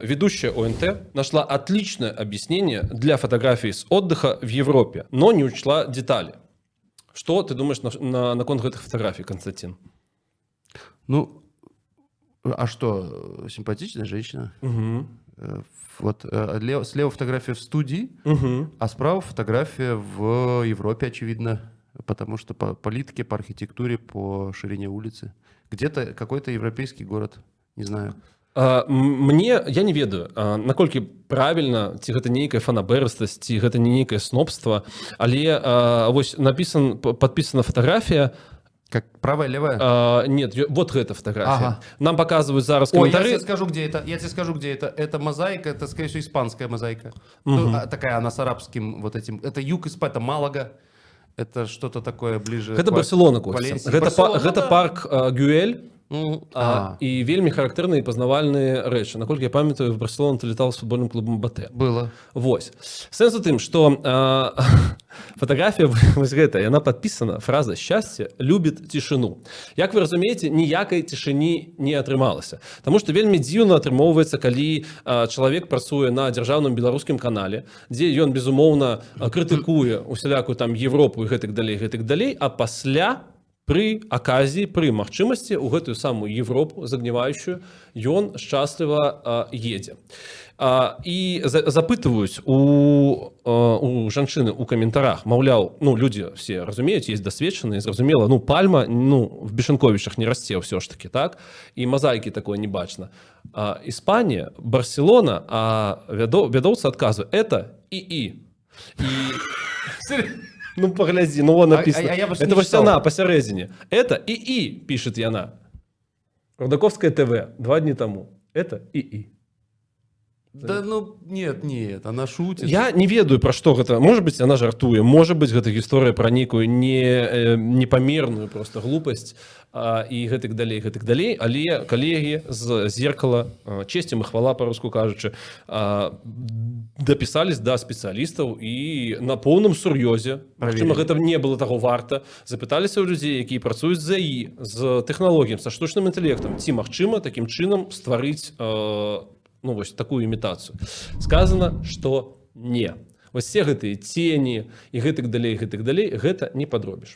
Ведущая ОНТ нашла отличное объяснение для фотографий с отдыха в Европе, но не учла детали. Что ты думаешь на конт этих фотографий, Константин? Ну, а что, симпатичная женщина? Угу. Вот слева фотография в студии, Угу. а справа фотография в Европе, очевидно, потому что по политике, по архитектуре, по ширине улицы. Где-то какой-то европейский город, не знаю. Мне я не ведаю, наколькі правільна, ці гэта нейкая фанабэрыстасць, ці гэта не нейкае снобства, але вось подписана фотография. Как правая, левая? Нет, вот эта фотография. Ага. Нам показывают зараз Ой, комментарии. я тебе скажу, где это. Это мозаика, это, скорее всего, испанская мозаика. Ну, такая она с арабским вот этим. Это юг Испании, это Малага. Это что-то такое ближе Это Барселона, Костя. Валенсии. Гэта парк Гюэль. Ага. І вельмі характэрныя і пазнавальныя рэчы. Наколькі я памятаю, в Барселону ты летал з футбольным клубом БТ. Было. Вось. Сэнс у тым, што фотаграфія вось гэта, яна падпісана, фраза «Счастье любит тишину». Як вы разумееце, ніякай цішыні не атрымалася. Таму што вельмі дзіўна атрымоўваецца, калі чалавек працуе на дзяржаўным беларускім канале, дзе ён, безумоўна, крытыкуе усялякую там Европу і гэтак далей, а пасля пры аказіі, пры магчымасці ў гэтую самую Европу загніваючую ён шчасліва едзе. І запытваюць у жанчыны ў каментарах, маўляў, людзі все разумеюць, есть дасведчаныя, зразумела, пальма в Бешенковічах не расце ўсё ж таки, так? І мозаікі такое не бачна. Іспанія, Барселона, а вядоўца адказвае, это ИИ. Погляди, вон написано. Это вось она посередине. Это ИИ, пишет яна. Рудаковское ТВ 2 дні тому. Это ИИ. Да нет, она шутит. Я не ведаю, пра што гэта. Может быть, она жартуе. Может быть, гэта гісторыя пра нейкую непамерную просто глупасць і гэтак далей. Але калегі з зеркала, чесцем і хвала, па-руску кажучы, дапісались да спецыялістаў і на поўным сур'ёзе, магчыма, гэта не было таго варта, запыталіся ў людзей, якія працуюць з АІ, з тэхналогіям, са штучным інтэлектам, ці магчыма такім чынам стварыць вось такую імітацыю. Сказано, што не. Вось все гэтыя цені і гэтак далей, гэта не падробіш.